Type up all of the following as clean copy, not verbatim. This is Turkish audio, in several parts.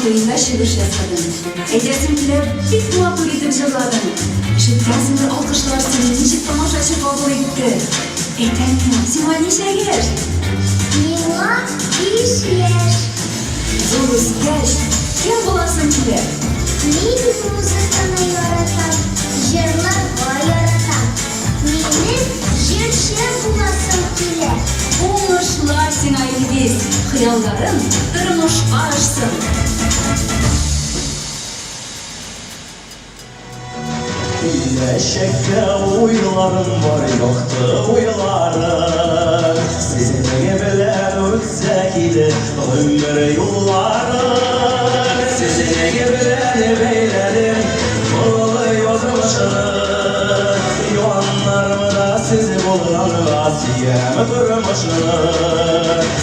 to'yinda shig'ish yasadim. Aytasim kelib, hech muvaffaq etib yig'ladim. Eshitgansimdir olqishlar seni nechik tomoshachi qabul etdi. Aytaymi, sen necha yash? Mingga 5 yash. Zo'r o'sgach, kim bo'lasan kelib? Men muzikani yaratam, jillarga yaratam. Meni jirshi bo'lasan kelib. O'ngishlar sen aytibes, xiyollarim turmushga oshsin. Yaşakka uylarım var yoktu uylarım Sizinle bilen ötsek idi ömür yollarım Sizinle bilen beylerim oğlu yazmışım Yoğanlarımı da sizi bulan vasiyemi durmuşum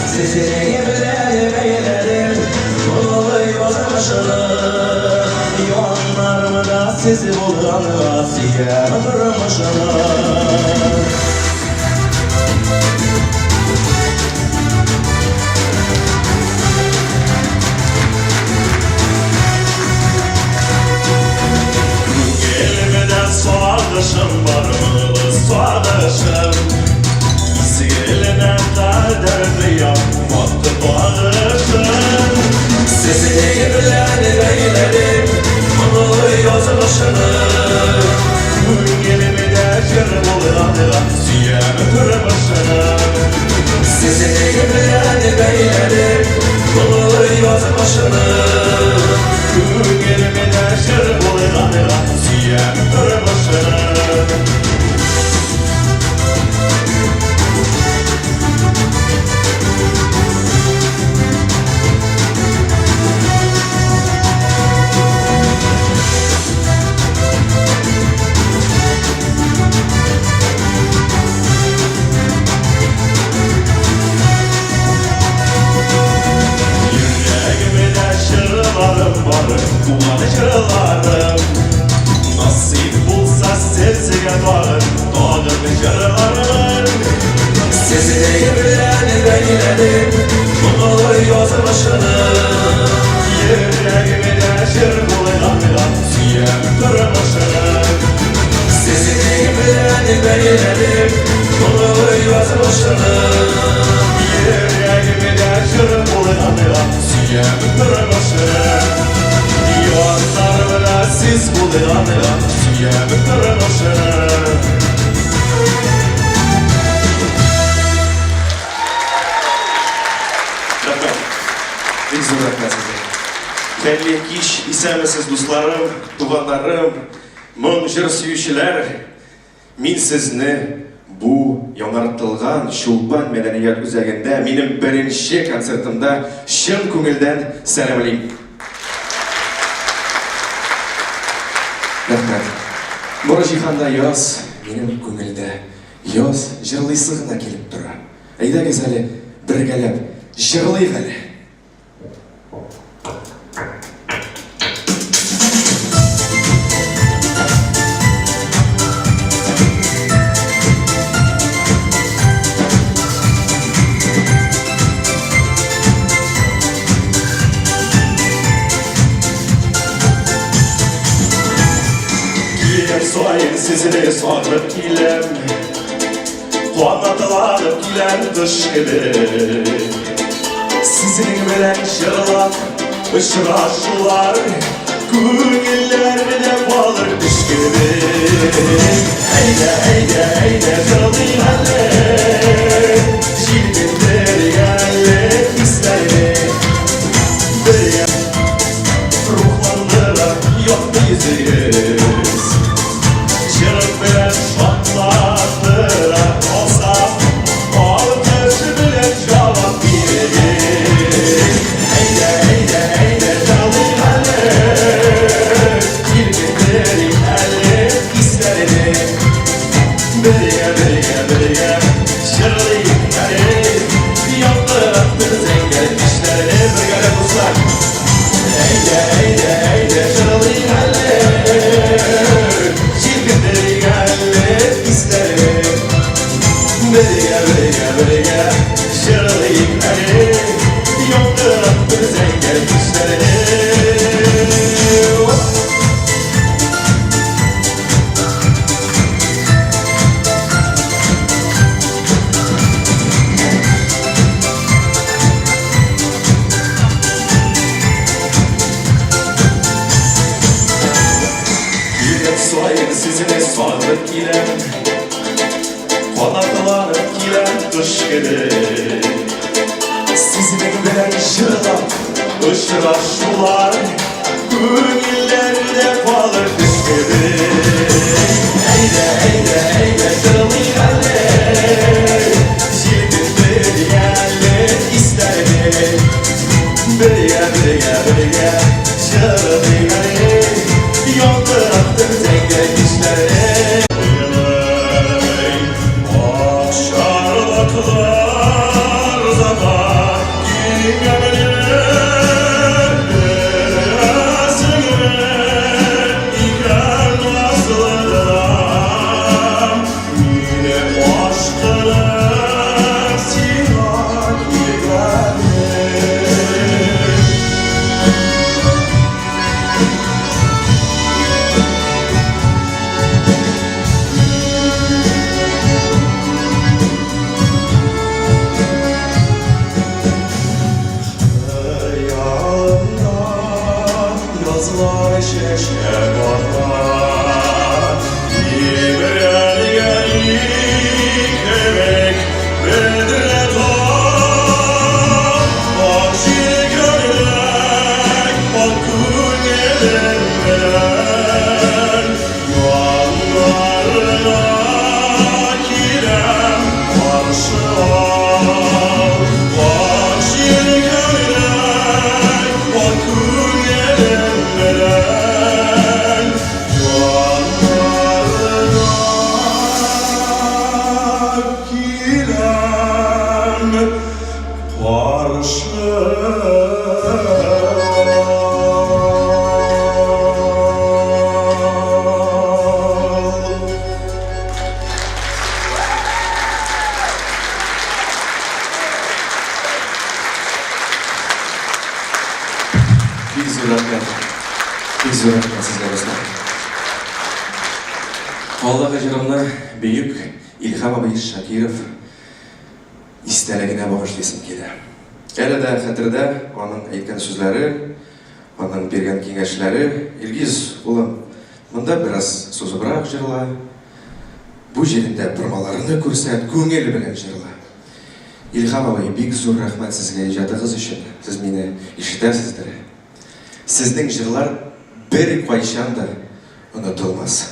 Sizinle bilen beylerim oğlu yazmışım Yoğanlarımı da sizi bulan vasiyemi durmuşum Gelmeden suadışım var mı suadışım Sigelinen kaderdi yapmaktı bağışım Sesini bilen beylerim onu yazmışını Gelmede şer bulan siyemi durmuşunu Sesini bilen beylerim onu yazmışını Gelmede şer bulan siyemi durmuşunu Kullanıcılarım Nasip bulsa sevsiye varım Doğdur becerilerim Sesini bilen beylerim Bunu yazmışını Yüreğimi deşir bulanıram Siyem durmuşunu Sesini bilen beylerim Bunu yazmışını Yüreğimi deşir bulanıram Siyem durmuşunu Yoğanlarımı da siz bulanıram Siyemi durmuşum Bek zo'r rahmat sizga. Xayrli ish, esanmisiz do'stlarim, tuganlarim, mung-jir suyuvchilar. Men sizni bu yo'naltirilgan Shulban madaniyat o'zagida mening birinchi konsertimda chin ko'ngildan salomlayman. Rahmat. Murojixanda yoz mening ko'ngilda yoz jillisig'ina kelib turar. Aydagiz hali birgalab jillaylik hali. Soyun sizini soğup gilem Kuanatılanıp gilen dış gibi Sizin bilen şırlak ışıraşılar Küngellerine bağlar dış gibi Eyde eyde eyde canlıyım hele Jilbinleri yerle hislerini Böyle ruhlandırak yok biziz Şırık bilen şatlardırak olsa Altışı bilen cevap verir Eyde eyde eyde canlıyım hele Jilbinleri yerle hislerini Birge birge birge şırlıyım hele Yaptırıktır zengel işlerini birgele bulsak Eyde eyde eyde şırlıyım hele Jilbinleri yerle hislerini Birge birge birge şırlıyım hele Yaptırıktır zengel işlerini alıp giden, konaklanıp giden kış gibi. Sizning bilan yig'lab Uçraşular ko'ngillerde qolur kış gibi. Eyde eyde eyde jırlaygalle, jilgin birgalle isterdi. Birga birga birga jırlaygalle, yoltirattır tenga kishlarni. Oqsharliqlar zaman yazlar şeşer varlar, İbrel gelik emek bedre tam. Akşir görmek hakkın edenler, yanlarına kirem karşı al. Akşir görmek hakkın edenler, Biz öğretmen sizler dostlar. Allah ajrımni büyük İlham abi Shakirov isteligine bağışlaysın keldi. Elida xatirda onun aytgan so'zlari, onun bergan kengashlari, Ilgiz ulam, bunda biraz so'zibroq jırla. Bu yerinde birmalarini ko'rsat, ko'ngil bilan jırla. İlham abi, bek zo'r rahmat sizga ijodingiz uchun. Siz meni eshitasizlar. Sizning jırlar bir qachondir unutilmas.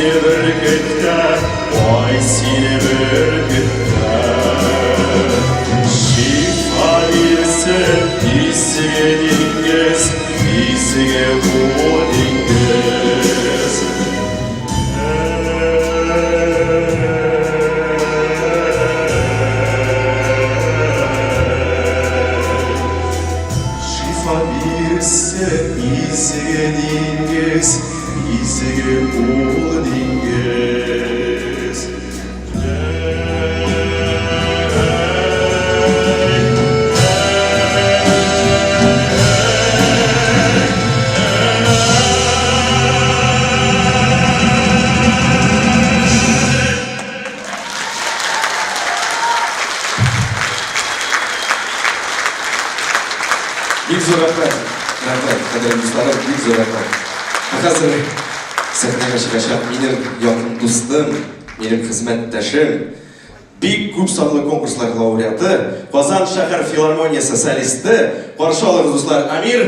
seni bürkütten, vay seni bürkütten. Şifa bilsin, bizge dingiz, bizge bu dingiz. Şifa bilsin, bizge dingiz, bizge bu dingiz. Big zo'r rahmat. Rahmat, qadrli do'stlarim, big zo'r rahmat. Hozir sahnaga chiqishab mening yaqin do'stim, mening xizmatdoshim, big ko'p sonli konkurslar laureati, Qozon shahar filarmoniyasi solisti, qarshi olamiz do'stlar, Amir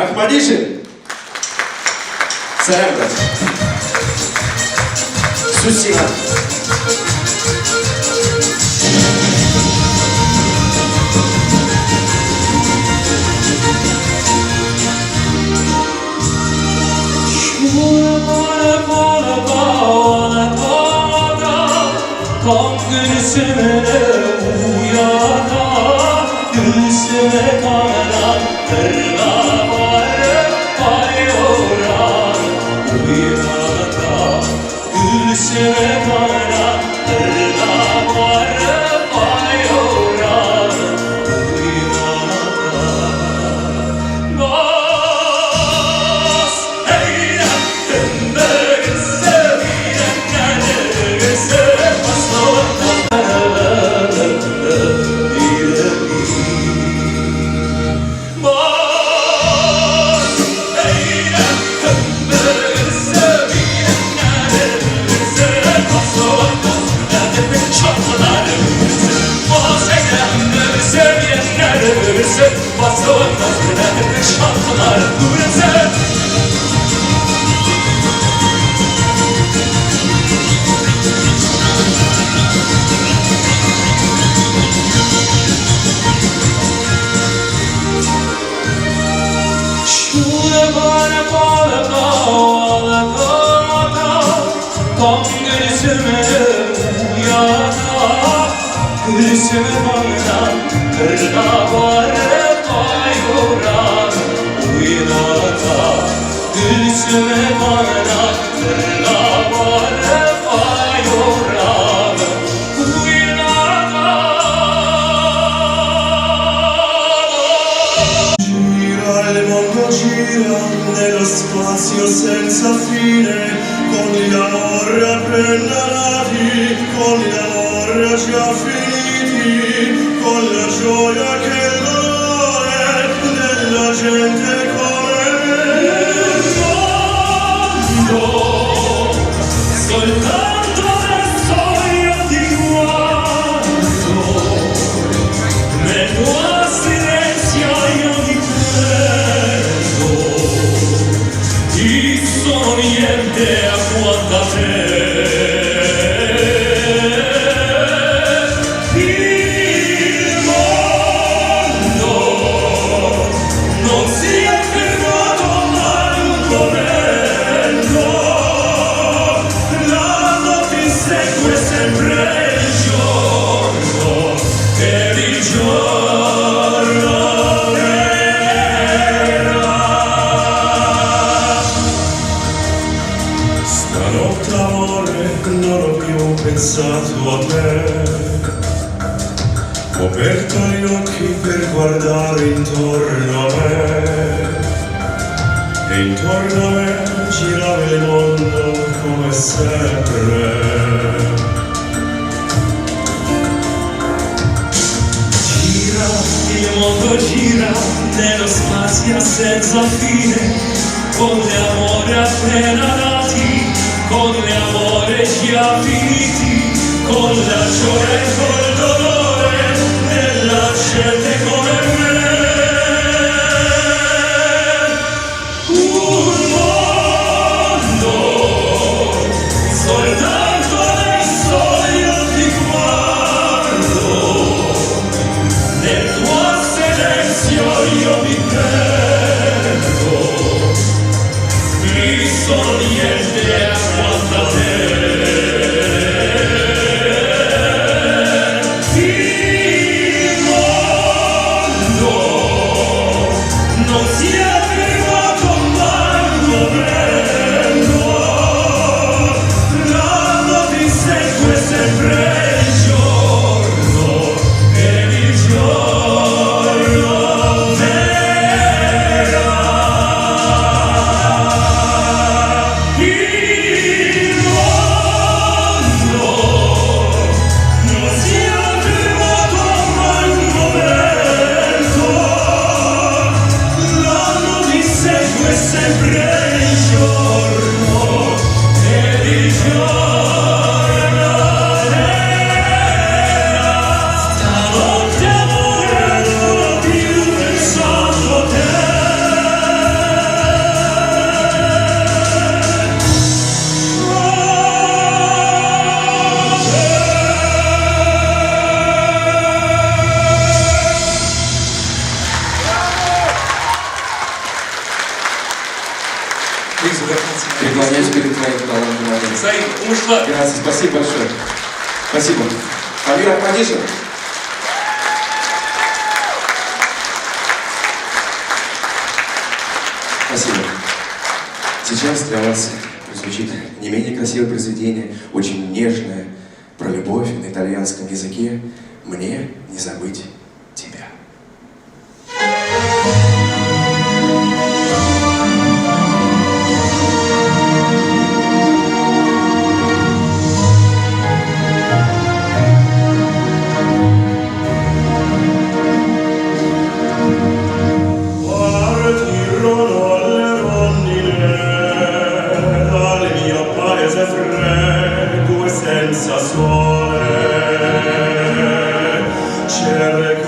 Ahmadishin. Salomlar. Susina. Gülsüme uyana, gülsüme kanan, kırna varıp ayoran. Uyana, gülsüme kanan, kırna varıp ayoran. Uyana, bas eylem, tümbür seviyen neresi, basın. Gülsüme bana kırda varıp ayoran. Uyana, gülsüme bana kırda varıp ayoran. Uyana. Gira il mondo gira nello spazio senza fine, con l'amore appena nati, con l'amore già finiti, con la gioia che il dolore della gente come me. Soltanto nel sogno di quando, nel tuo silenzio io mi perdo, ti sono niente accanto a te. Il mondo non si è fermato mai un momento, la notte insegue sempre il giorno ed il giorno verrà. Stanotte amore non ho più pensato a te, ho aperto gli occhi per guardare intorno a me, e intorno a me girava il mondo come sempre. Gira, il mondo gira nello spazio senza fine, con le amore appena nati, con le amore già finiti, con la gioia e col dolore della gente come me. Un mondo sono niente accanto a te. Il mondo non si è fermato mai un momento, la notte insegue sempre il giorno ed il giorno verrà. Il mondo non si è fermato mai un momento, l'anno ti segue sempre il giorno ed il giorno verrà. Stanotte amore non ho più pensato a te. Преклоняюсь перед твоим талантом, Амир. Саид, ушла. Gracias, спасибо большое. Спасибо. Амир Ахмадишин. Спасибо. Сейчас для вас прозвучит не менее красивое произведение, очень нежное, про любовь на итальянском языке. «Мне не забыть тебя». Partirono le rondine dal mio paese freddo e senza sole. Cercano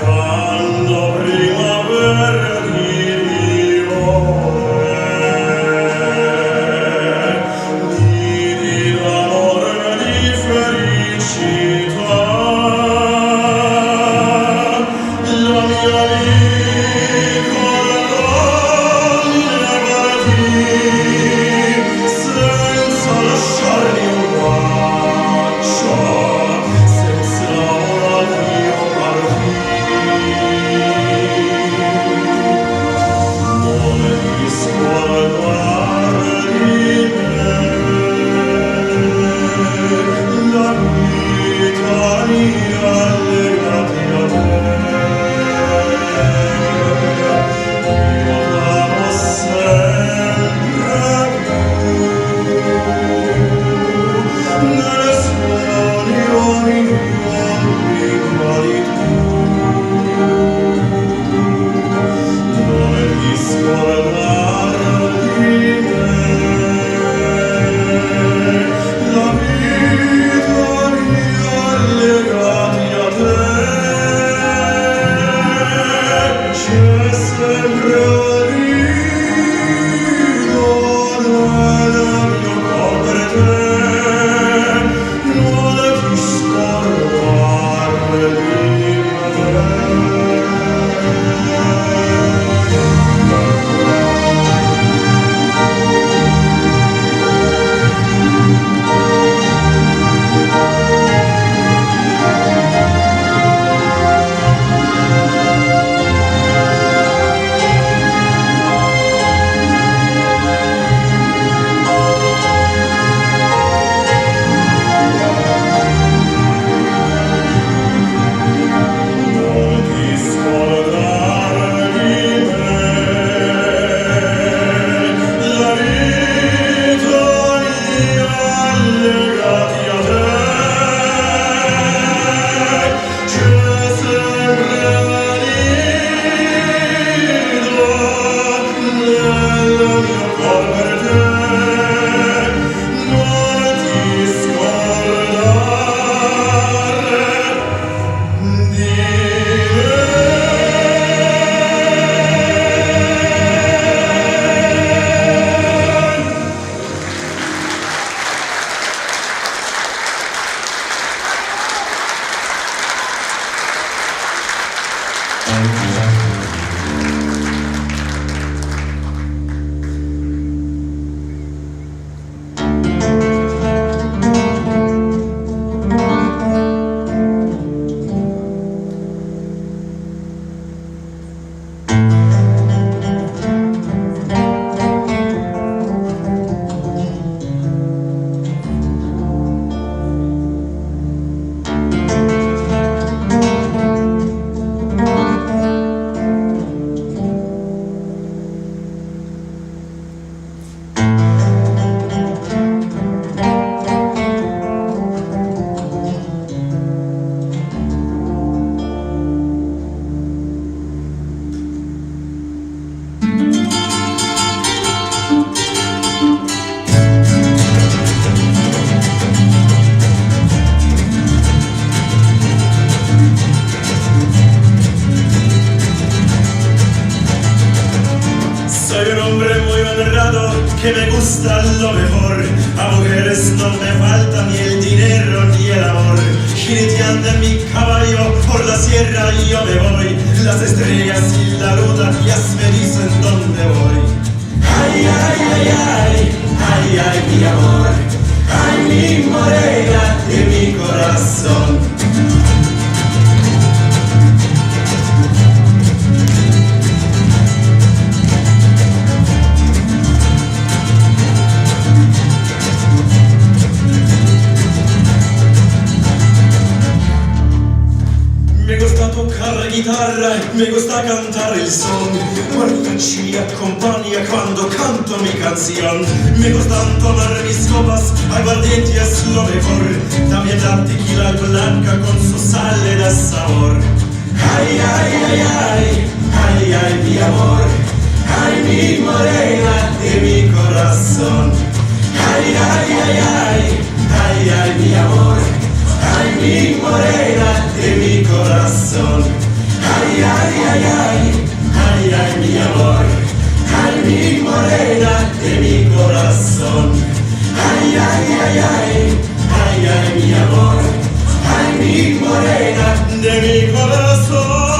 que me gusta lo mejor. A mujeres no me falta ni el dinero ni el amor. Jineteando en mi caballo por la sierra yo me voy. Las estrellas y la luna ya me dicen dónde voy. Ay, ay, ay, ay, ay, ay, mi amor. Ay, mi morena de mi corazón. Me gusta tocar la guitarra, me gusta cantar el son. Mariachi me acompaña cuando canto mi canción. Me gustan tomar mis copas, aguardiente es lo mejor. También la tequila blanca con su sal le da sabor. Ay, ay, ay, ay, ay, ay, mi amor. Ay, mi morena de mi corazón. Ay, ay, ay, ay, ay, ay, mi amor. Ay, mi morena de mi corazón. Ay, ay, ay, ay, ay, ay, mi amor. Ay, mi morena de mi corazón. Ay, ay, ay, ay, ay, ay, mi amor. Ay, mi morena de mi corazón.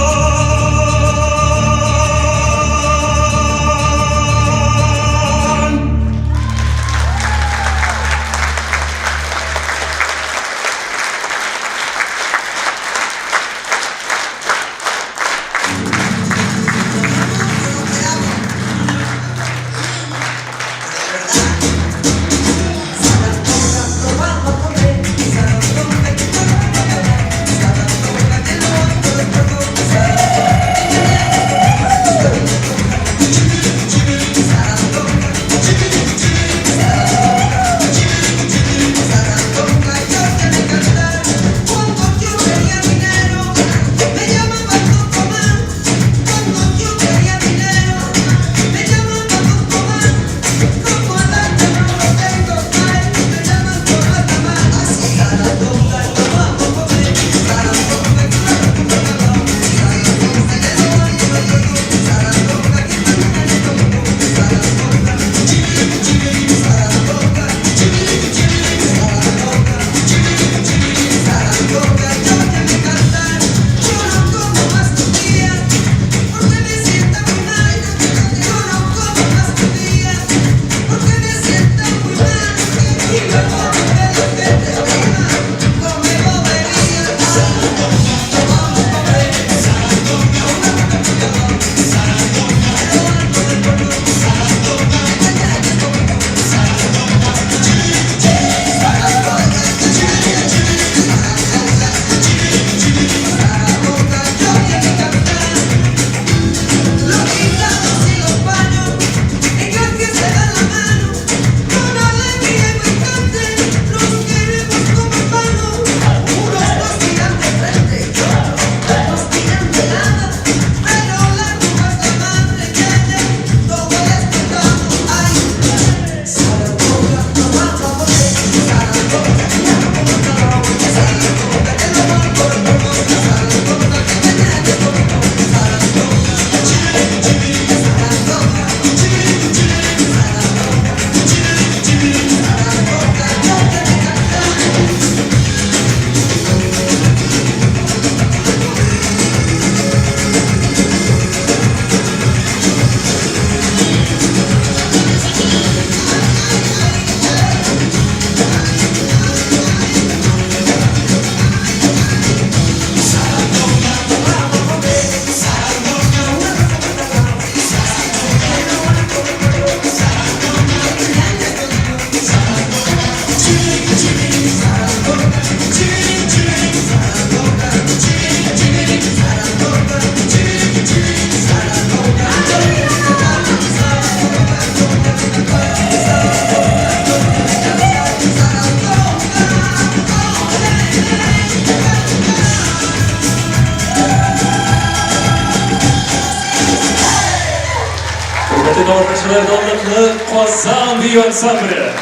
Davranışçılar Davranışçılar Qozon Biyo ansambli.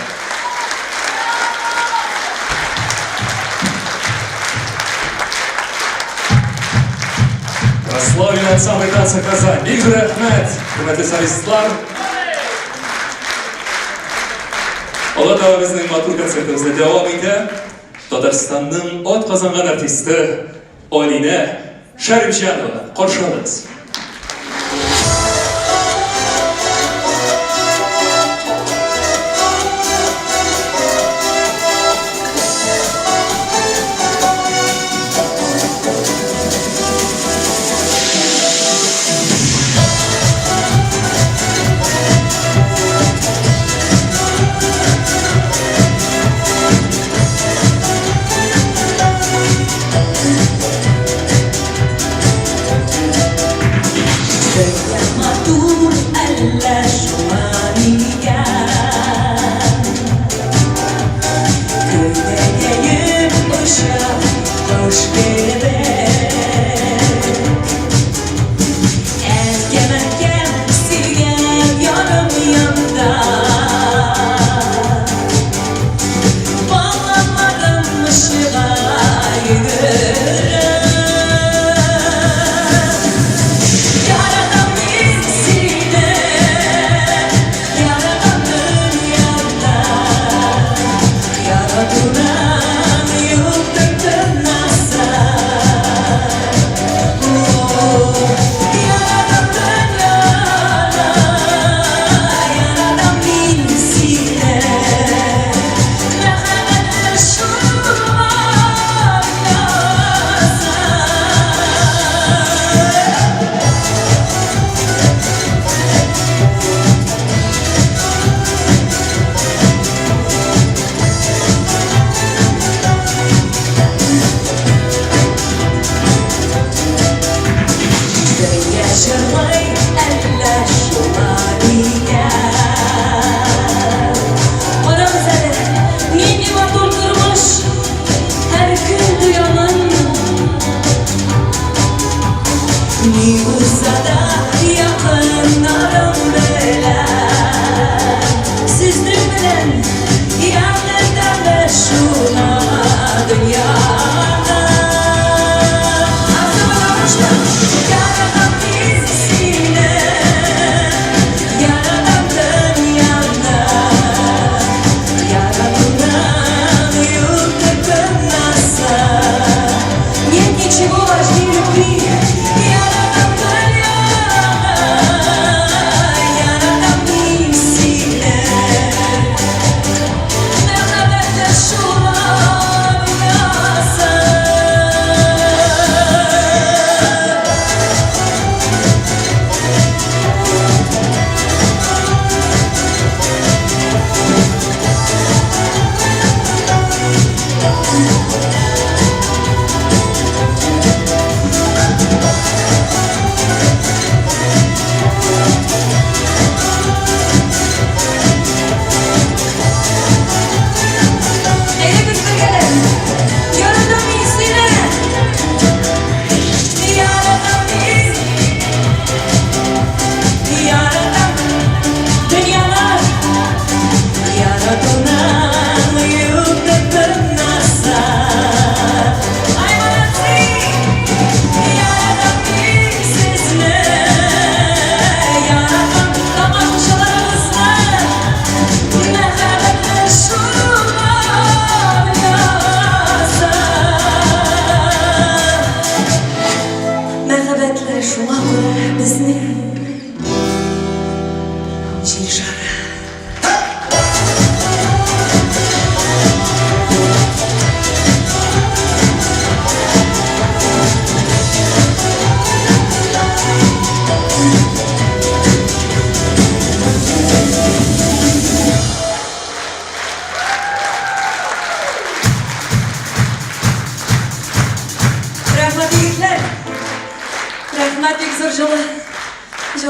Прославленный ансамбль танца Казань. Игорь Ахмед, hürmetli solistlar. Ola da bizning matbuot konsertimizda davom etdi. Tataristonning ot qozongan artisti Olina Sharifjanova qarshi olamiz.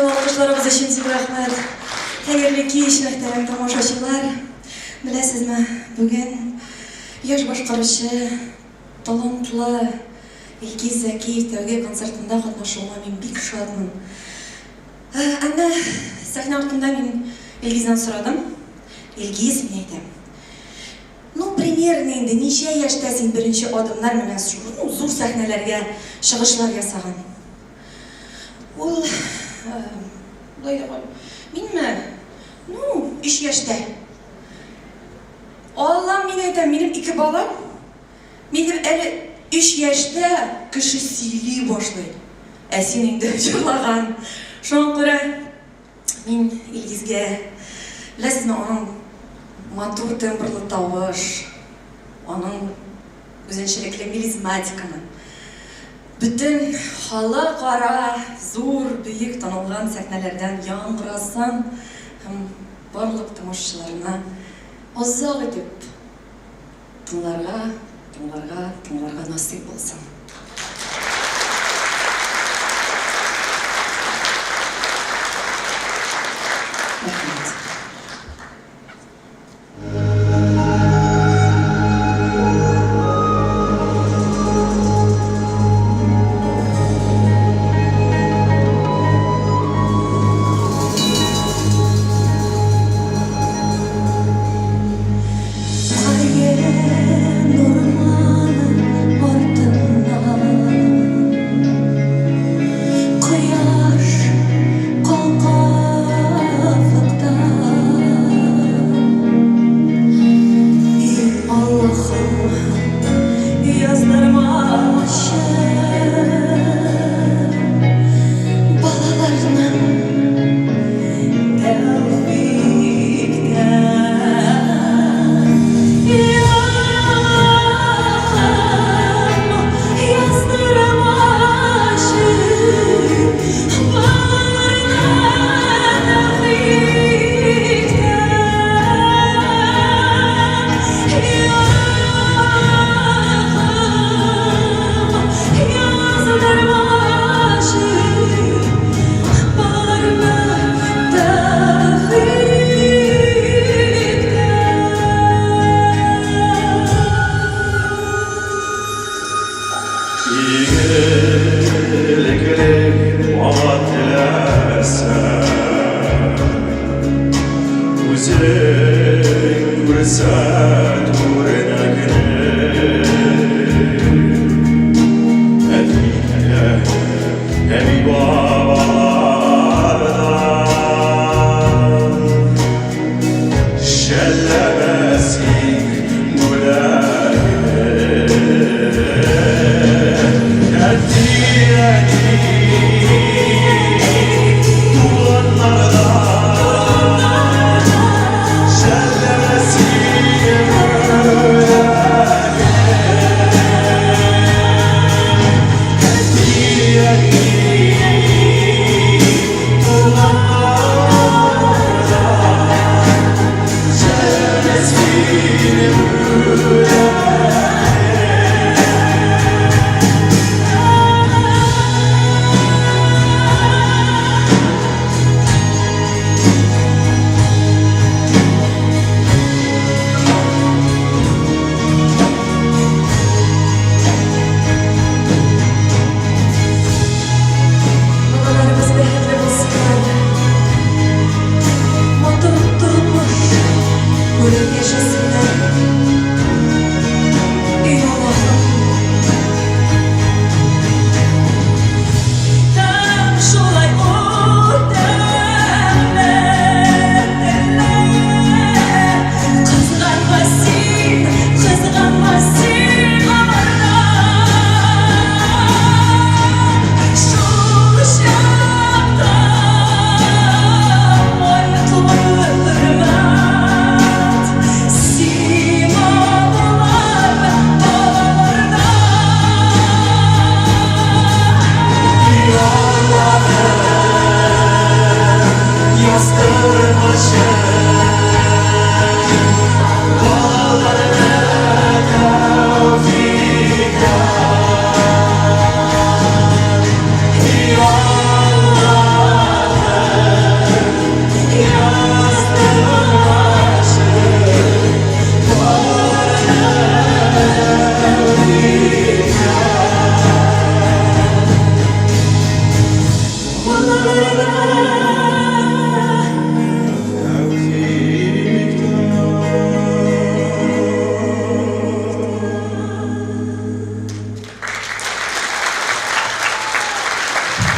Alkışlarımız için size rahmet. Hayırlı keyif muhterem tomoshachilar. Bilasizmi, bugün yosh boshqaruvchi talantli Ilgiz Zakiyevdagi konsertimda qatnashishimga men bek shodman. Ana sahna ortimda men Ilgizdan so'radim. Ilgiz, men aytdim. Ну, примерно endi necha yoshdasan birinchi odamlar bilan shu zo'r sahnalarga chiqishlar yasagan. Ul menmi? Ну, 3 yoshda. Allah'ım meni aytам, menim 2 balam. Menim әле 3 яшьтә кеше сөйли башлый. Сен инде җырлаган. Шуңа күрә мин Илгизгә ләсме аның матур тембрлы тавыш, аның үзенчәлекле мелизматиканы, бүтән халыкара зур, бөек танылган сәхнәләрдән яңгырасын һәм барлык тамашачыларына азак итеп тыңларга насыйп булсын.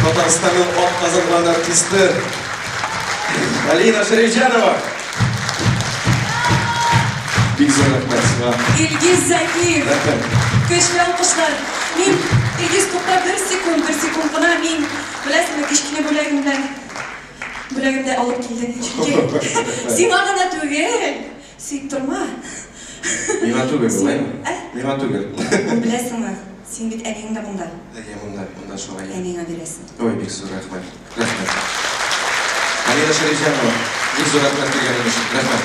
Татарстанның атказанган артисты Алина Шарифжанова. Бик зур İlgiz Zakiyev. Rahmat. Köşkü alkışlar. Min İlgiz Tokta bir sekund bana min bilasizmi kichkina bo'lagimda olib keldim. Chunki sen ma'nada tugel. Sen turma. Mehmon tugel bo'laymi? Mehmon tugel. Bilasizmi? Sen bit anangda bunda. Bundan sho'g'ay. Anangga berasan. Oy, bek zo'r rahmat. Rahmat. Amira Sharifjanova, bek zo'r rahmat berganingiz uchun. Rahmat.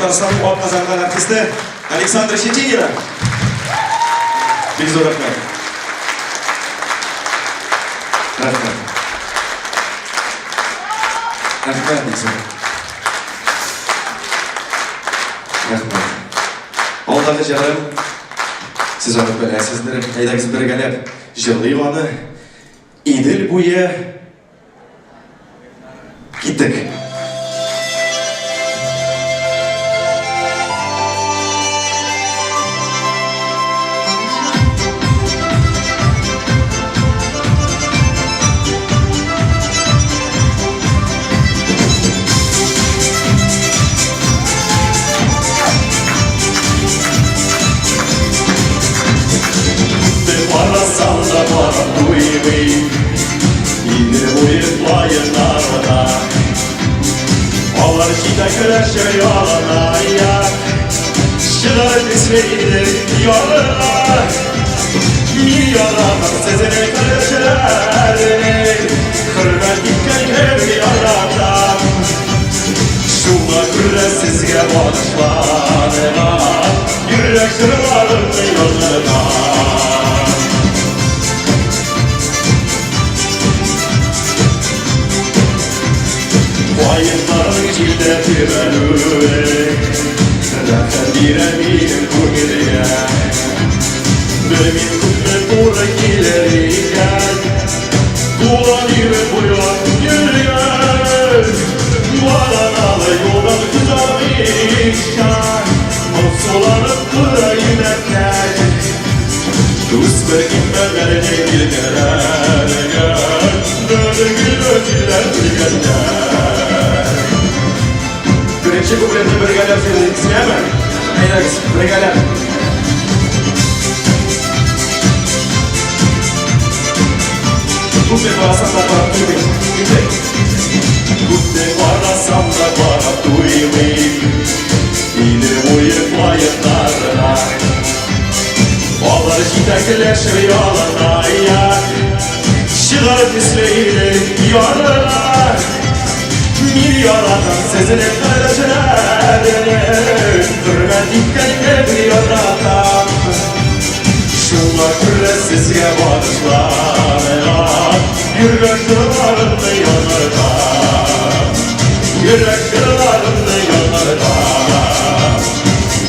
Татарстанның ат қазанған артисті Александра Щетинина. Бек зор рахмет. Rahmat. Rahmat Nizam. Rahmat. Alдағы жарым, siz onu bilasizdir. Aydagiz birgalab jillayib onu. İdil bo'yi ketdik. güneşe yoluna yak. Çıkar İsveç'leri yoluna. Milyonlar sezene karışır. Kırmen dikkat her yaradan. Şuna göre sizge bağışlanma. Yürek kırıların yoluna. Vayınların içinde tümenüye. Zaten bir eminim bu gideye. Benim kutlu ilerigen Kullanıyorum bu yol yürüyen Varanalı yoldan güzelmişken Mutsulanıp kıra yönetler Kısmı gitmelerine bilgeler Böyle gül ötüller bilgeler Birinci kublette bir galep söyledik ismiyemem Haydakiz, bir galep Tutte varasam da para duymayayım. Tutte varasam da para duymayayım. İleri uyutmayın narına. Bağları şiddetle yoluna yak. Çıkarıp İsveç'leri yoluna. Milyonlardan sezine karışır. Durma dikkat bir yoluna. Şuna göre sizge bağışlanma. Yürek kırlarında yanarda. Yürek kırlarında yanarda.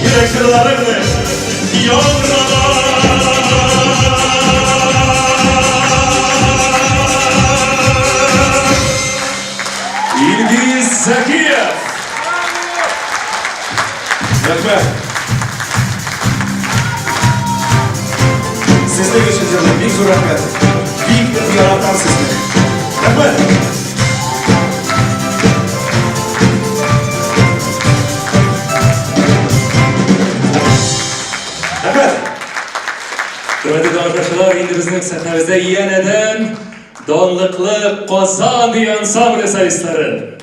Yürek kırlarında yanarda. İlgiz Zakiyev. Rahmet. Sizde geçeceğim. Büyük zor rahmet. Büyük bir yaratan sizde. Rahmet. Rahmet. Hürmetli arkadaşlar, indi bizning sahnamizda yanadan donliqli Qozon ansambli solistlari.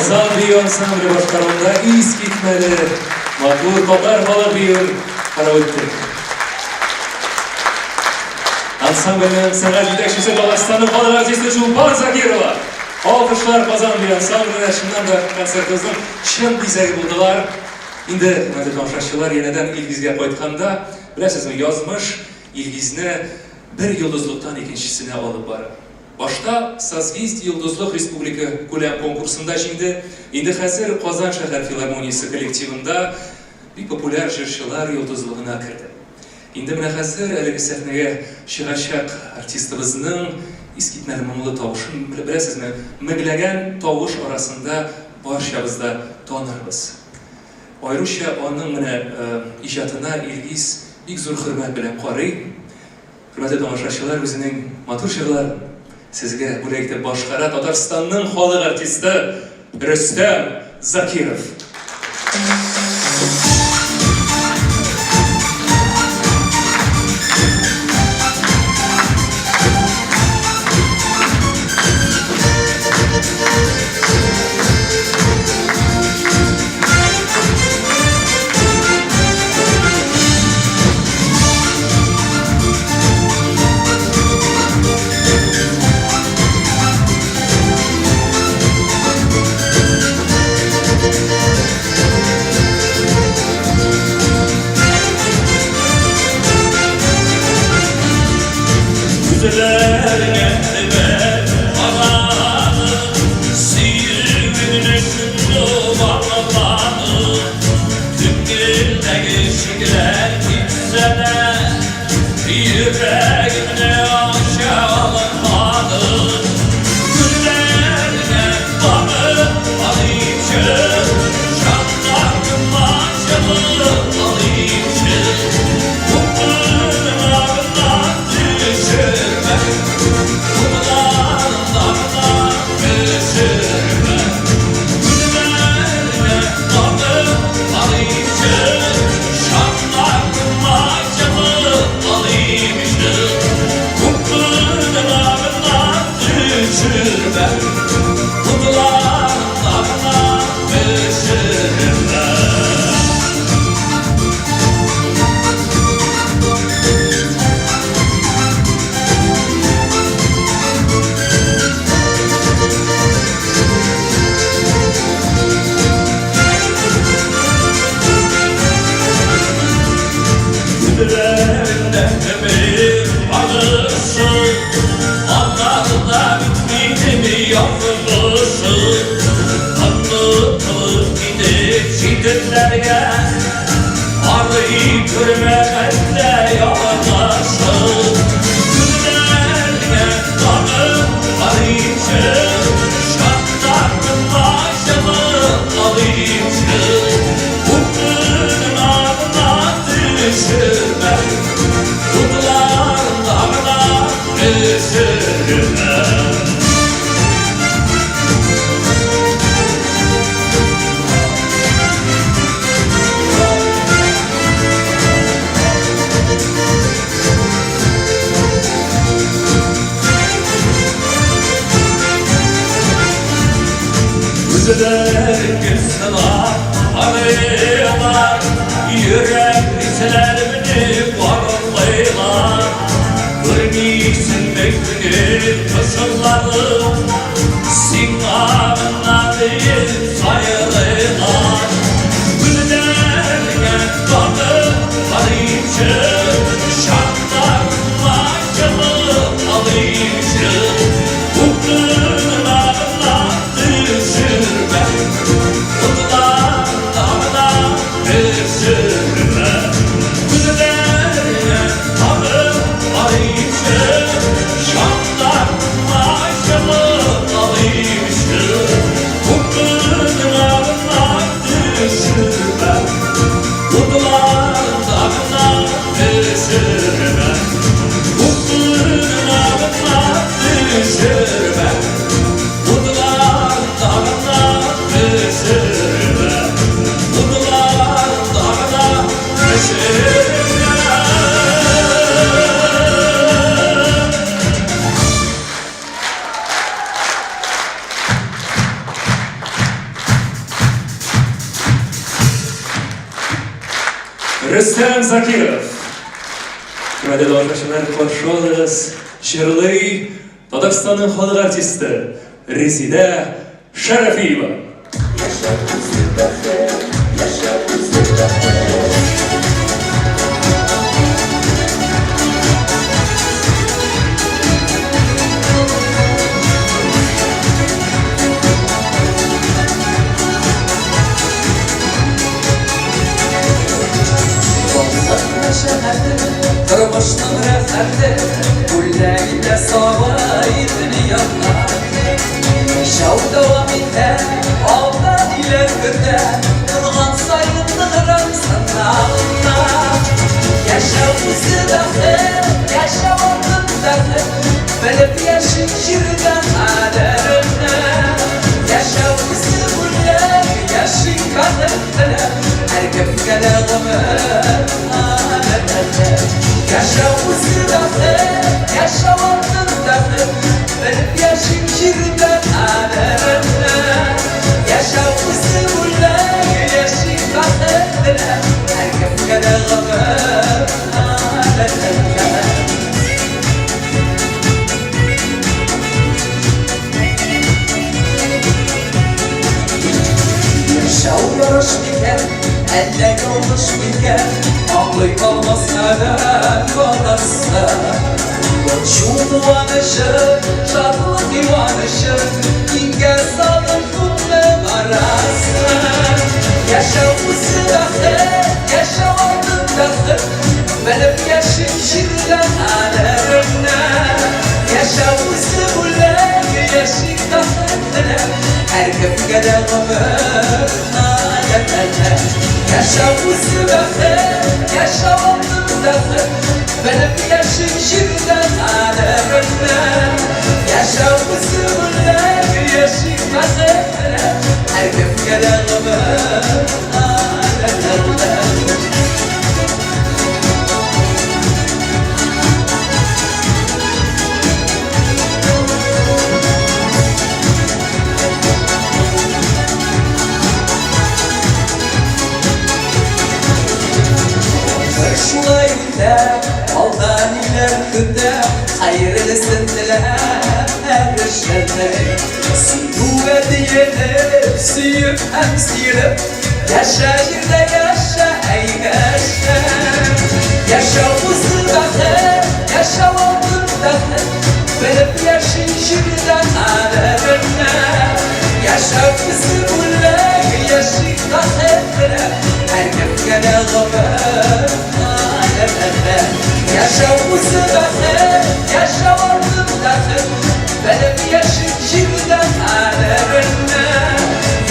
Kozan bir ansambli başkanında iz gitmeli. Matur Kotar balı bir karavutti. Ansamblinin sanat yetekçisi Dağıstan'ın balı artisti Çulpan Zakirova. Alkışlar Kozan bir ansamblinin şimdiden da konsertimizin şen dizegi buldular. Indi tanışlaşçılar yeniden İlgiz'e koyduğunda bilasizmi yazmış, İlgiz'ni bir yıldızlıktan ikincisine alıp var. Başta Sazgist Yıldızlık Respublika Kulem konkursunda indi hazır Kozan Şehir Filarmoniyası kolektivinde bir popüler jırşılar yıldızlığına kirdi. Indi mine hazır elegi sahneye çıkacak artistimizin iskitmeli mumlu tavuşun bilasizmi miglagan tavuş arasında barşabızda tanırız. Ayrıca onun mine icatına İlgiz bir zor hürmet bilen qarayı. Hürmetli tamaşaçılar, özünün matur şırlar sizge bu reykte başkara Tatarstan'ın xalq artisti Rüstem Zakirov. Kutular dağına düşürme. Рустем Закиров. Күрмәдә алкышлар каршылыгыз җырлый Татарстанның халык артисты Резидә Шәрәфиева. Тормышның рәхәте, күлләгендә сабай дөньяда. Шау дәвам итә, алда диләр көтә, торган саен ныграк сынавында. Яшәү үзе бәхет, яшәү алтын бәхет, белеп яшик җирдән кадерне. Яшәү үзе бүләк, яшик бәхет белән, һәркемгә дә гомер. Yaşa uzundadır, yaşa altındadır, benim yaşım şirinden alemde. Yaşa uzunlar, yaşım bakırdır, herkes kadar ömür alemde. Yaşa uğraş biter, elle yolmuş biter, ağlayıp olmasa da kalırsa. Şu duanışı, şadlık divanışı, inge salın kumlem arası. Yaşa uzundadır, yaşa altındadır, benim yaşım şirinden alemde. Yaşa uzunlar, yaşım bakırdır, herkes kadar ömür alemde. Yaşa uzundadır, yaşa altındadır, benim yaşım şirinden alemde. Yaşa uzunlar, yaşım bakırdır, herkes kadar ömür alemde. Şulay gündə, aldan ilər gündə, hayırlısın dilə hər işlərdə. Suyuğa deyilib, suyub həm suyulub, yaşa yerdə yaşa ey qəşəng. Yaşa uzun baxır, yaşa altın baxır, bilib yaşın şirdən aləmində. Yaşa qızı bulaq, yaşı baxır, hər qəmqə də qobur. Yaşa uzundadır, yaşa altındadır, benim yaşım şirinden alemde.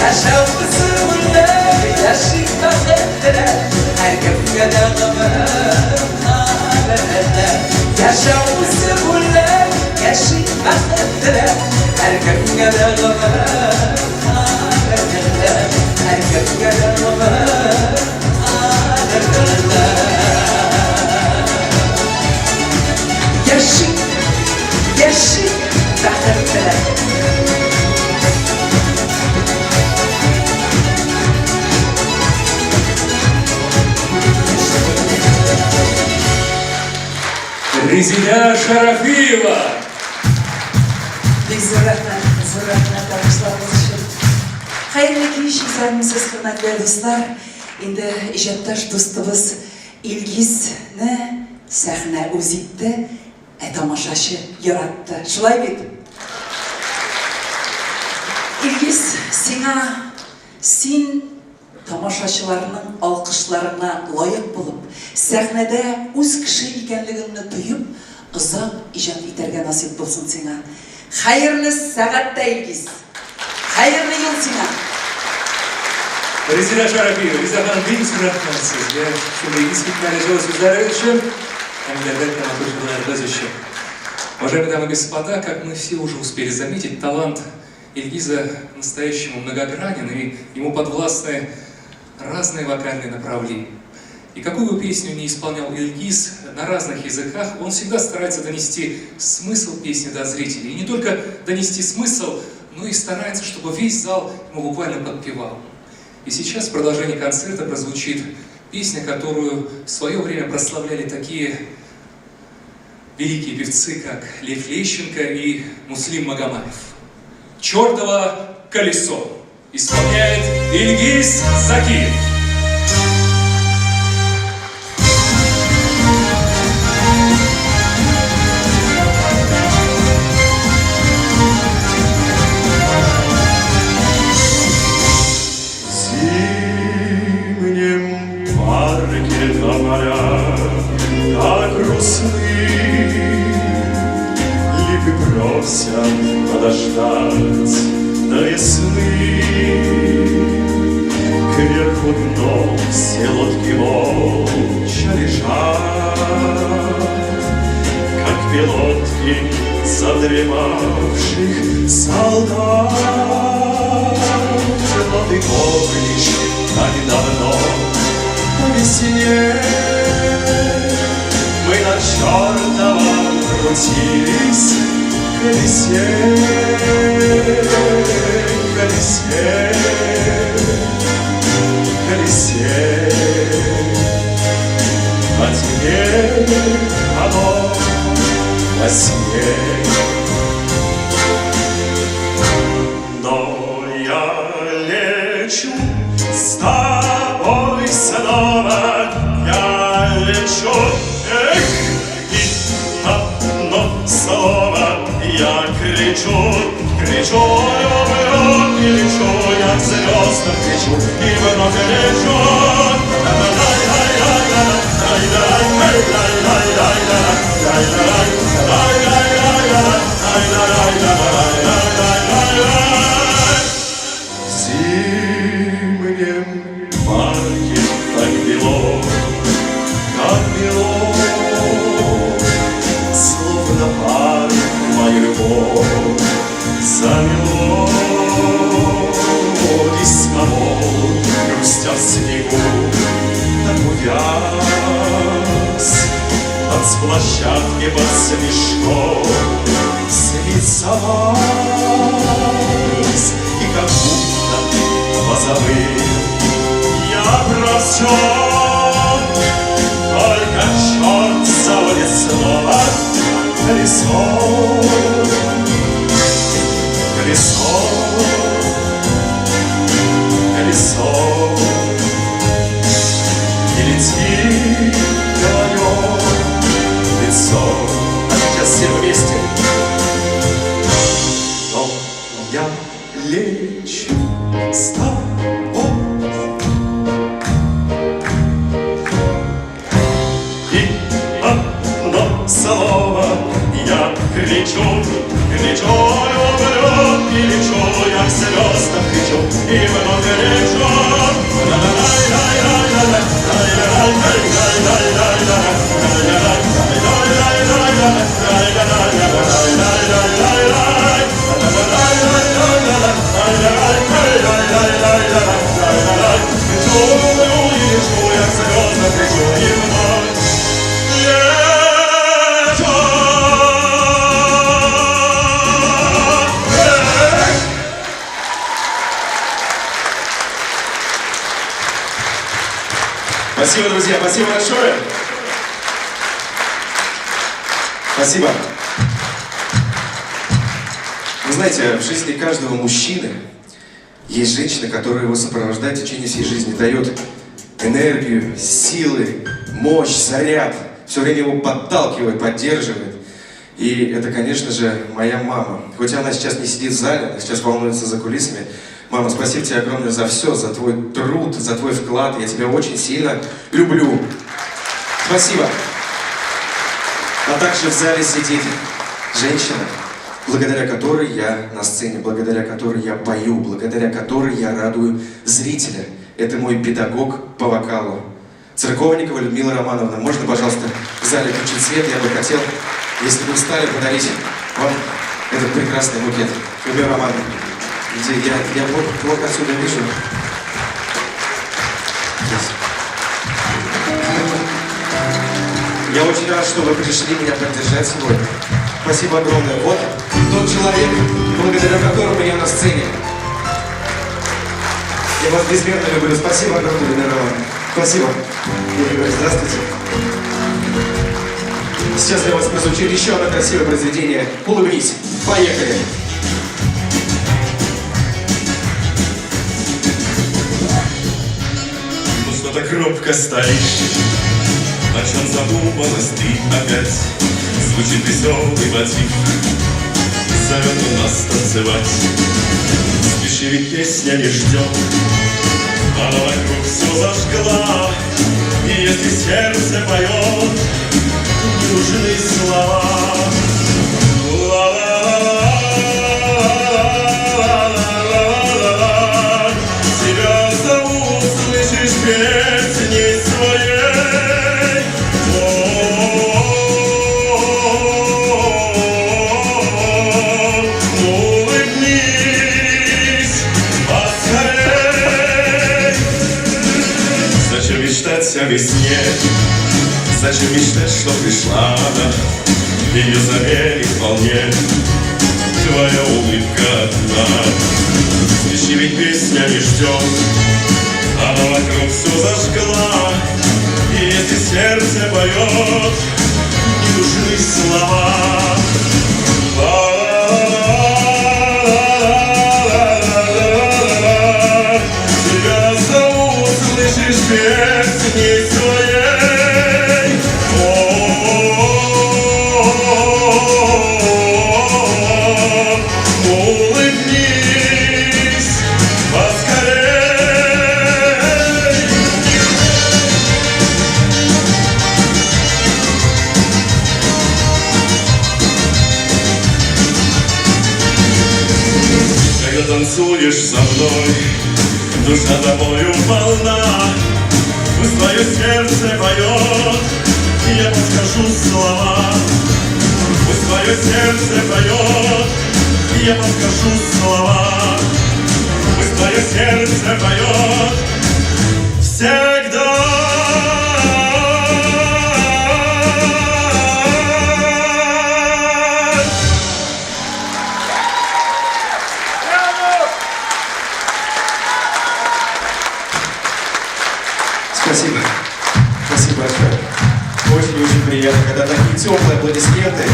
Yaşa uzunlar, yaşım bakırdır, herkes kadar ömür alemde. Yaşa uzunlar, yaşım bakırdır, herkes kadar ömür alemde. Herkes kadar ömür alemde. Yaşım, yaşım bakırdır. Резидә Шәрәфиева. Бик зур рәхмәт алкышларыгыз өчен. Хәерле кич, исәнмесез, хөрмәтле дуслар. Инде иҗатташ дустыбыз Илгизне сәхнә үз итте, тамашачы яратты. Шулай бит? Илгиз, син тамашачыларның алкышларына лайык булып, сәхнәдә үз кеше икәнлегеңне тоеп, озак иҗат итәргә насыйп булсын сиңа. Хәерле сәгатьтә, Илгиз. Хәерле ел сиңа. Резидә Шәрәфиева, Резидә ханым, бик зур рәхмәт сезгә. Шундай искиткән җылы сүзләре өчен һәм дәвамлы өчен. Уважаемые дамы и господа, как мы все уже успели заметить, талант Ильгиза по-настоящему многогранен, и ему подвластны разные вокальные направления. И какую бы песню ни исполнял Ильгиз на разных языках, он всегда старается донести смысл песни до зрителей. И не только донести смысл, но и старается, чтобы весь зал ему буквально подпевал. И сейчас в продолжении концерта прозвучит Песня, которую в свое время прославляли такие великие певцы, как Лев Лещенко и Муслим Магомаев. «Чёртово колесо» исполняет Ильгиз Закиев. Как грустны, липы просят подождать до весны. Кверху дном все лодки молча лежат, как пилотки задремавших солдат. Но ты помнишь, как давно по весне мы на чёртовом крутились колесе, колесе, колесе. А теперь оно во сне. Но я лечу с тобой снова, я лечу. Эх, и одно слово я кричу, кричу, и лечу, я к звездам кричу, и вновь лечу. В зимнем парке так бело, как бело, словно пар мою любовь замело. Дисковод, грустя в снегу, так увяз. От площадки под снежком слицалась, и как будто позабыл я про всё. Только черт заводит снова колесо, колесо, колесо. И летит твое лицо. А сейчас все вместе. Но я лечу с тобой, слово я кричу, кричу, и лечу, я к звездам кричу, и вновь лечу. Спасибо, друзья, спасибо большое. Спасибо. Вы знаете, в жизни каждого мужчины есть женщина, которая его сопровождает в течение всей жизни, дает энергию, силы, мощь, заряд, все время его подталкивает, поддерживает. И это, конечно же, моя мама. Хоть она сейчас не сидит в зале, она сейчас волнуется за кулисами. Мама, спасибо тебе огромное за все, за твой труд, за твой вклад. Я тебя очень сильно люблю. Спасибо. А также в зале сидит женщина, благодаря которой я на сцене, благодаря которой я пою, благодаря которой я радую зрителя. Это мой педагог по вокалу. Церковникова Людмила Романовна. Можно, пожалуйста, в зале включить свет? Я бы хотел, если вы устали, подарить вам этот прекрасный букет. Людмила Романовна. Где я вот отсюда вижу. Здесь. Я очень рад, что вы пришли меня поддержать сегодня. Спасибо огромное. Вот тот человек, благодаря которому я на сцене. Я вас безмерно люблю. Спасибо огромное, Людмила Романовна. Спасибо. Игорь, здравствуйте. Сейчас для вас прозвучит еще одно красивое произведение. Улыбнись. Поехали. Ну что так робко стоишь? О чем задумалась ты опять? Звучит веселый мотив, зовет он нас танцевать. Спеши, ведь песня не ждет, она вокруг все зажгла. И если сердце поет, не нужны слова. Ла-ла-ла-ла-ла-ла-ла-ла. Тебя зовут, слышишь, песней своей. Улыбнись поскорей. Зачем мечтать о весне? Зачем мечтать, что пришла она? Ее заменит вполне твоя улыбка одна. Спеши, ведь песня не ждет, она вокруг все зажгла. И если сердце поет, не нужны слова. Ла-ла-ла-ла-ла-ла-ла-ла. Тебя зовут, слышишь, песней своей. Улыбнись поскорей. Когда танцуешь со мной, душа тобою полна. Пусть твое сердце поет, я подскажу слова. Пусть твое сердце поет, я подскажу слова. Пусть твое сердце поет всегда. Спасибо. Спасибо большое. Очень-очень приятно, когда такие теплые аплодисменты.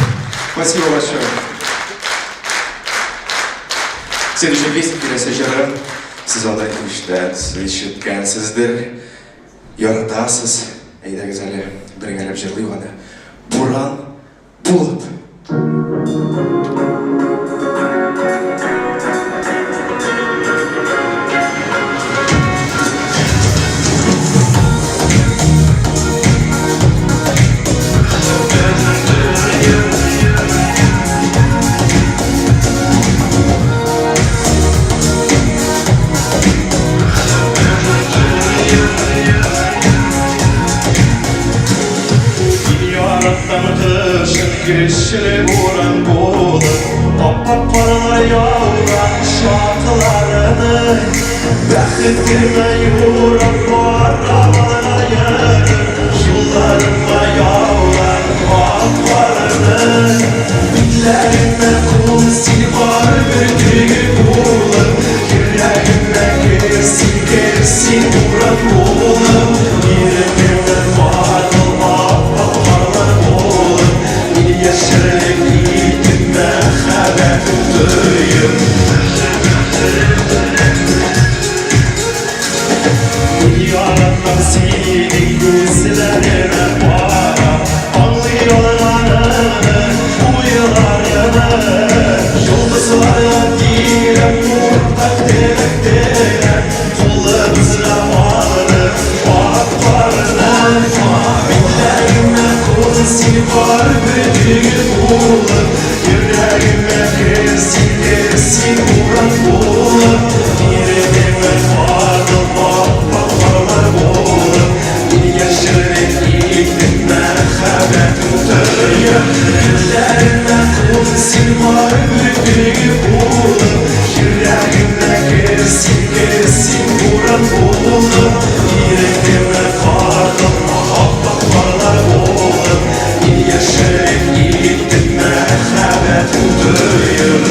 Спасибо большое. Следующая песня келесі жыры сіз алда ишіткенсіздер, яратасыз. Әйдәгіз әлі біріңгәлеп жырлай ғана. Буран болып. Güçlü vuran bulur, Papa-parlar yavran şarkılarını. Bəxtime yuram bu arabalara yürür, Yollarıma yavran atlarını. Bitlerime kul silvar bir düğü bulur, Yüreğime girsin girsin vuran bulur. Yerimime vardır Papa-parlar bulur. Yaşarlık yiğitime haber duyum. Yarattım seni gözlerime bana, anlıyorlar anını, uyularını. Yıldızlara girem mutlak direktler, kullarımızla varır baklarına. Billerime kul silvar bir düğün bulur, yüreğime girsin girsin vuran bulur. Yüreğime vardır baklarlar bulur, bir yaşarlık yiğitime haber duyum. Yüreğime kul silvar bir düğün bulur, yüreğime girsin girsin vuran bulur. Yüreğime vardır baklarlar bulur, bir yaşarlık yiğitime haber duyum.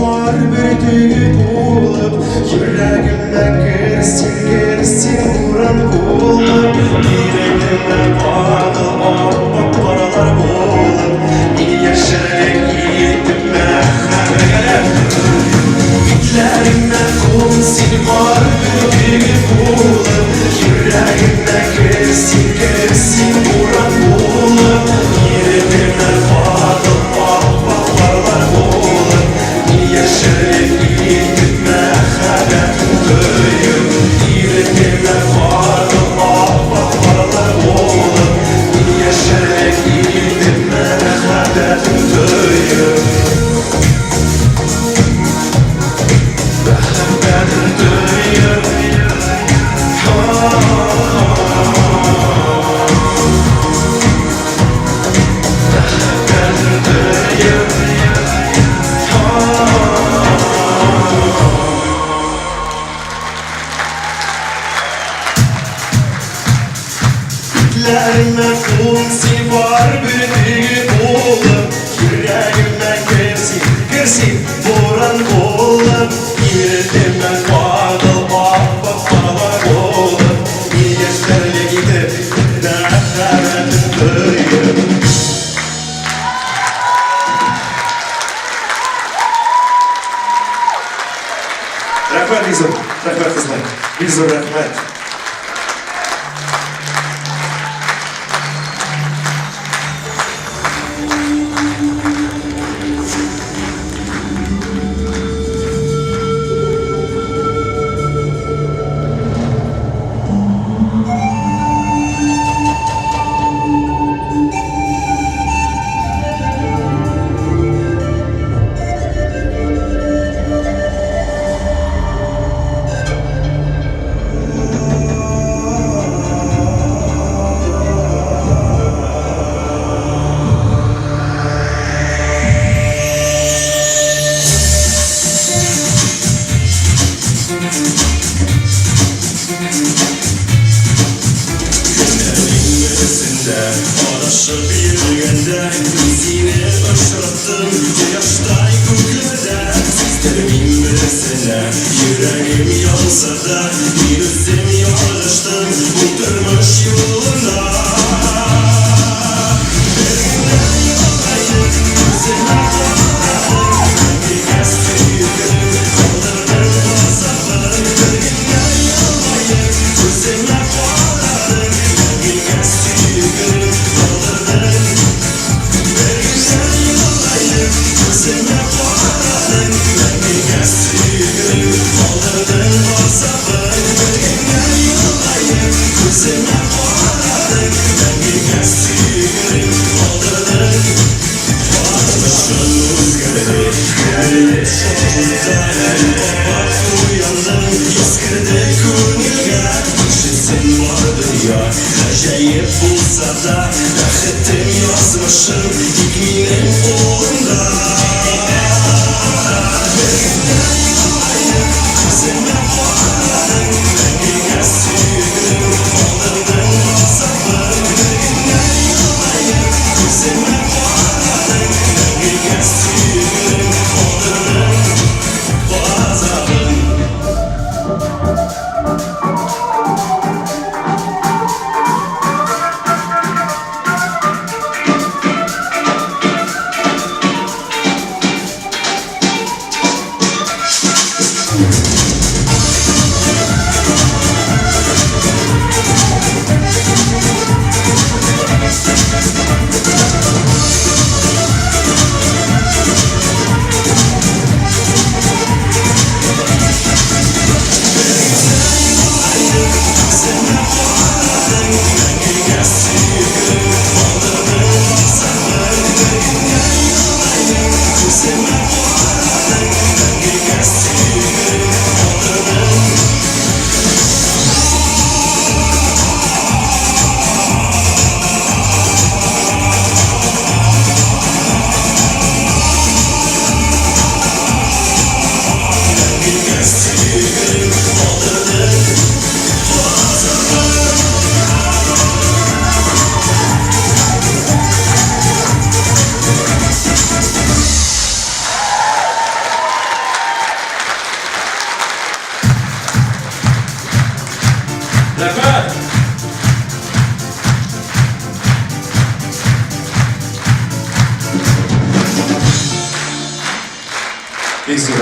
var büyüdüğü bulup yüreğime girsin vuran bulup yüreğime bağlı paralar bulup bir yaşarek gitme Gitlerime kumsil var büyüdüğü bulup yüreğime girsin vuran bulup yüreğime bağlı paralar bulup bir yaşarek gitme yüreğime bağlı paralar bulup bir yaşarek gitme Yüreğime kumsil var büyüdüğü bulup yüreğime girsin vuran bulup yüreğime bağlı paralar bulup bir yaşlarla gidip Rahmet Gizem, rahmet kızlar. Gizem rahmet. Yüreğim yansa da bir üzüm yarıştım Uydurmuş yoluna Bir günden yolayım Gözüme bağladım Bir kez tüyürüm Kaldırdım kasabı Bir günden yolayım Gözüme bağladım Bir kez tüyürüm Kaldırdım Bir günden yolayım Gözüme bağladım Bir kez tüyürüm Kaldırdım kasabı Bir günden yolayım Gözüme bağladım Bir kez tüyürüm Kaldırdım Başım rüzgarı geldi Bak uyandım Yaskırdı konuya İşisin vardı ya Acayip bulsa da Rahmetim yazmışım İkminin uğrunda Bir günden yolayım Gözüme bağladım Bir kez tüyürüm Kaldırdım kasabı Bir günden yolayım Gözüme bağladım Bir kez tüyürüm Kaldırdım Boğazabım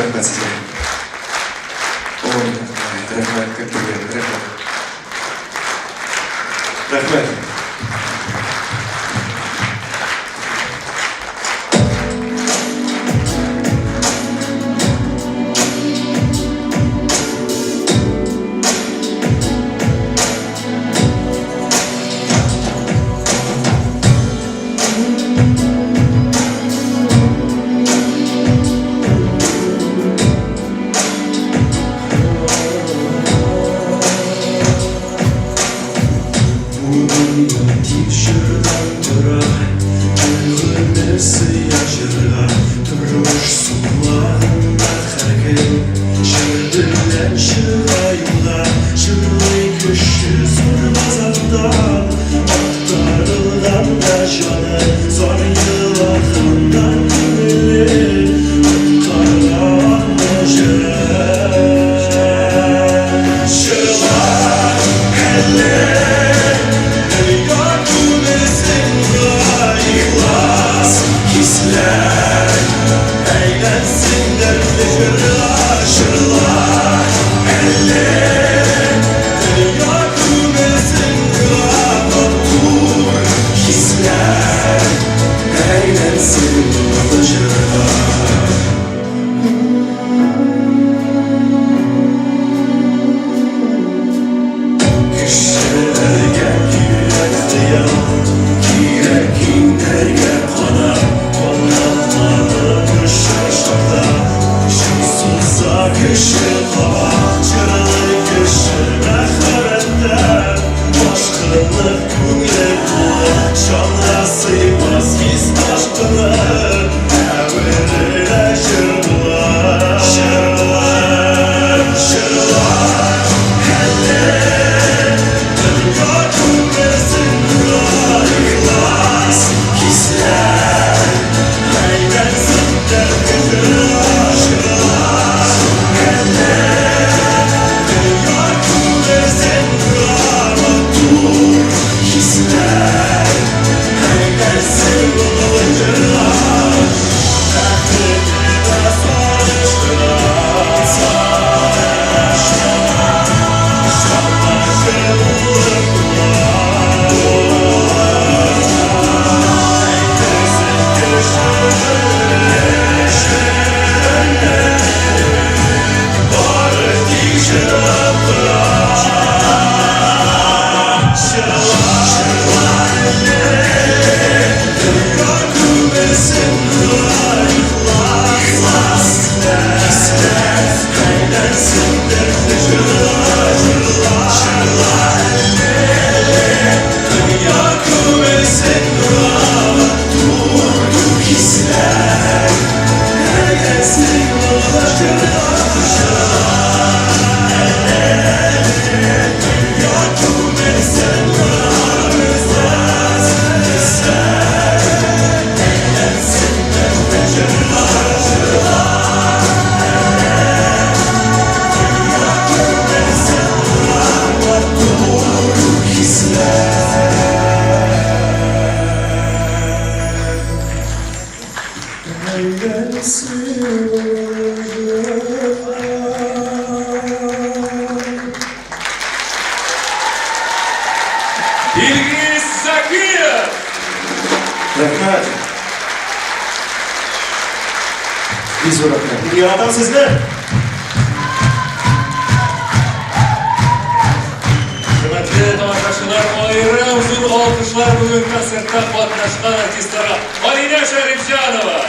рахмет сізге. Ой, рахмет, как приятно, рахмет. Рахмет. İlgiz Zakir. Рахмет. Biz o rахмет. Yaratan sizler. Hürmetli tamaşaçılar, ayrı uzun alkışlar bugün konsertte katnaşkan artistlere Alina Şerifcanova,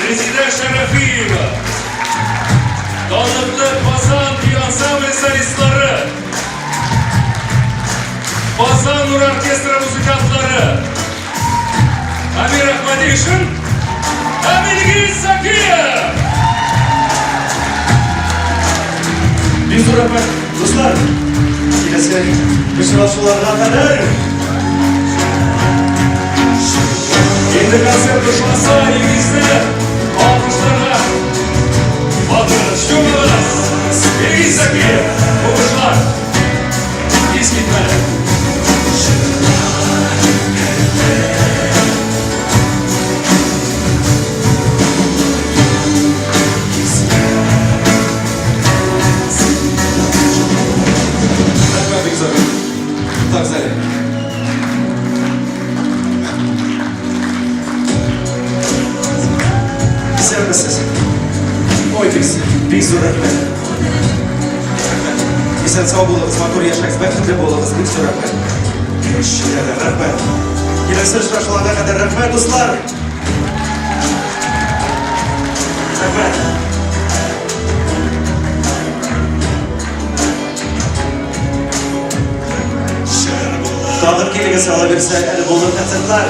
Rezide Şerefiyeva, tanıklı Pazan ansambl solistleri, Pazan Nur Orkestra müzikantları, Amir Ahmadişin, Ilgiz Zakir. Biz o rахмет. Dostlar. Келесі ұшырасуларға қадар. Енді концерт ұшмаса Ilgiz'de alkışlarla Batır Şumuz, Ilgiz Zakir, Uşlar, İskitmeli. Рәхмәт. Исән сау булыгыз, матур яшәгез, бәхетле булыгыз. Бик зур рәхмәт. Рәхмәт. Киләсе очрашуларга кадәр рәхмәт, дуслар. Рәхмәт. Тагын килегез, ала бирсә, әле булыр концертлар.